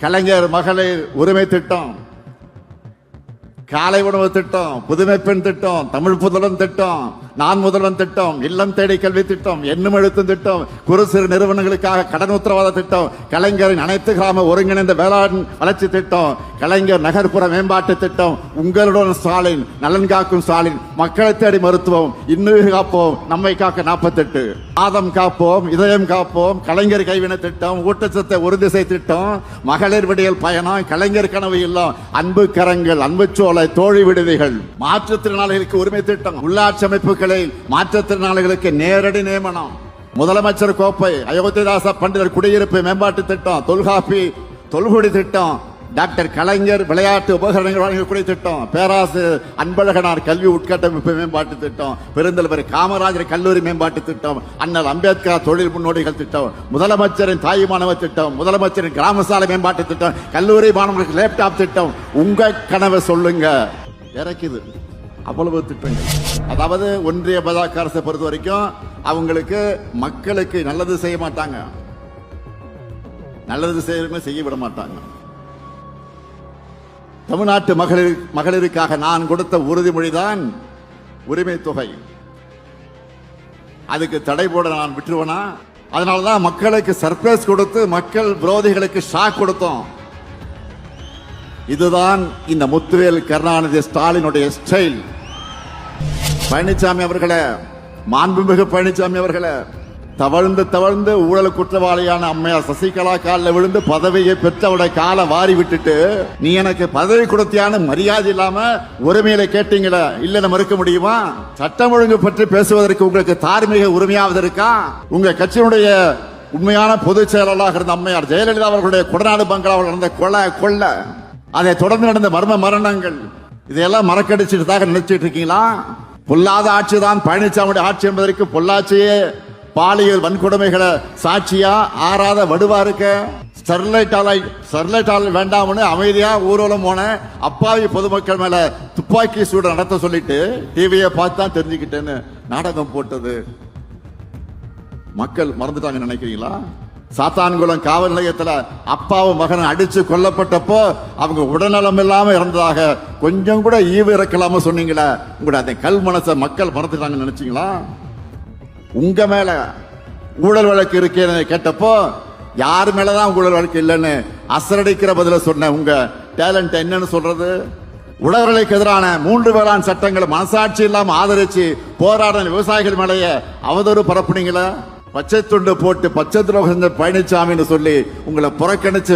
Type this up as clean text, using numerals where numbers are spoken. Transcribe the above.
கலைஞர் மகளிர் உரிமை திட்டம், காலை உணவு திட்டம், புதுமை பெண் திட்டம், தமிழ் புதல்வன் திட்டம், நான் முதல்வன் திட்டம், இல்லம் தேடி கல்வி திட்டம், எண்ணும் எழுத்தும் திட்டம், குறு சிறு நிறுவனங்களுக்காக கடன் உத்தரவாத திட்டம், கலைஞரின் அனைத்து கிராம ஒருங்கிணைந்த வேளாண் வளர்ச்சி திட்டம், கலைஞர் நகர்ப்புற மேம்பாட்டு திட்டம், உங்களுடன் ஸ்டாலின், நலன் காக்கும் ஸ்டாலின், மக்களை தேடி மருத்துவம், இன்னுயிர் காப்போம், நம்மை காக்க 48, ஆதம் காப்போம், இதயம் காப்போம், கலைஞர் கைவினை திட்டம், ஊட்டச்சத்தை உறுதிசை திட்டம், மகளிர் விடியல் பயணம், கலைஞர் கனவு இல்லம், அன்பு கரங்கள், அன்பு சோலை, தோழி விடுதிகள், மாற்றுத்திறனாளிகளுக்கு உரிமை திட்டம், உள்ளாட்சி அமைப்புகளில் மாற்றுத்திறனாளிகளுக்கு நேரடி நியமனம், முதலமைச்சர் கோப்பை, அயோத்திதாச பண்டிதர் குடியிருப்பு மேம்பாட்டு திட்டம், தொல்காப்பி தொல்குடி திட்டம், டாக்டர் கலைஞர் விளையாட்டு உபகரணங்கள் வழங்கக்கூடிய திட்டம், பேராசிரியர் அன்பழகனார் கல்வி உட்கட்டமைப்பு மேம்பாட்டு திட்டம், பெருந்தலைவர் காமராஜர் கல்லூரி மேம்பாட்டு திட்டம், அண்ணல் அம்பேத்கர் தொழில் முன்னோடிகள் திட்டம், முதலமைச்சரின் தாய் மாணவர் திட்டம், முதலமைச்சரின் கிராம சாலை மேம்பாட்டு திட்டம், கல்லூரி மாணவர்களுக்கு லேப்டாப் திட்டம், உங்க கனவை சொல்லுங்க. இறக்குது அவ்வளவு திட்டங்கள். அதாவது ஒன்றிய பாஜக அரசை பொறுத்த வரைக்கும் அவங்களுக்கு மக்களுக்கு நல்லது செய்ய மாட்டாங்க, நல்லது செய்ய விட மாட்டாங்க. தமிழ்நாட்டு மகளிருக்காக நான் கொடுத்த உறுதிமொழிதான் உரிமை தொகை. அதுக்கு தடை போட நான் விட்டுருவேனா? அதனாலதான் மக்களுக்கு சர்ப்ரைஸ் கொடுத்து மக்கள் விரோதிகளுக்கு ஷாக் கொடுத்தோம். இதுதான் இந்த முத்துவேல் கருணாநிதி ஸ்டாலினுடைய ஸ்டைல். பழனிசாமி அவர்களே, மாண்புமிகு பழனிசாமி அவர்களே, தவழ்ந்து தவழ்ந்து ஊழல் குற்றவாளியான அம்மையார் சசிகலா காலில் விழுந்து பதவியை பெற்றவுடைய காலை வாரி விட்டுட்டு நீ எனக்கு பதவி கொடுத்தியான மரியாதை இல்லாம உரிமையில கேட்டீங்களா? இல்ல மறுக்க முடியுமா? சட்டம் ஒழுங்கு பற்றி பேசுவதற்கு உங்களுக்கு தார்மீக உரிமையாவது இருக்கா? உங்க கட்சியினுடைய உண்மையான பொதுச் செயலாளராக இருந்த அம்மையார் ஜெயலலிதா அவர்களுடைய கொடநாடு பங்களாவில் நடந்த கொலை, அதை தொடர்ந்து நடந்த மர்ம மரணங்கள், இதையெல்லாம் மறக்கடிச்சுட்டு நினைச்சிட்டு இருக்கீங்களா? பொல்லாத ஆட்சி தான் பழனிசாமியுடைய ஆட்சி என்பதற்கு பொள்ளாச்சியே பாலியல் வன்கொடுமைகளை சாட்சியா ஆறாத வடுவா இருக்க. ஸ்டெர்லைட் ஆலை வேண்டாம்னு அமைதியா ஊர்வலம் போன அப்பாவி பொதுமக்கள் மேல துப்பாக்கி சூடு நடத்த சொல்லிட்டு டிவியை பார்த்து தான் தெரிஞ்சுக்கிட்டேன்னு நாடகம் போட்டது மக்கள் மறந்துட்டாங்க நினைக்கிறீங்களா? சாத்தான்குளம் காவல் நிலையத்தில் அப்பாவும் மகன் அடிச்சு கொல்லப்பட்டப்போ அவங்க உடல்நலம் இல்லாம இறந்ததாக கொஞ்சம் கூட ஈவு இறக்கலாம சொன்னீங்களா? உங்களோட அந்த கல் மனசை மக்கள் மறந்துட்டாங்க நினைச்சீங்களா? உங்க மேல ஊழல் வழக்கு இருக்கேன்னு கேட்டப்போ யார் மேலதான் ஊழல் வழக்கு இல்லைன்னு அசரடிக்கிற பதில சொன்ன உங்க டேலண்ட் என்னன்னு சொல்றது? உழவர்களுக்கு எதிரான 3 வேளாண் சட்டங்களை மனசாட்சி இல்லாம ஆதரிச்சு போராடின விவசாயிகள் மேலேயே அவதூறு பரப்புனீங்களா? பச்சை துண்டு போட்டு பச்சை துரோகம் பழனிசாமின்னு சொல்லி உங்களை புறக்கணிச்சு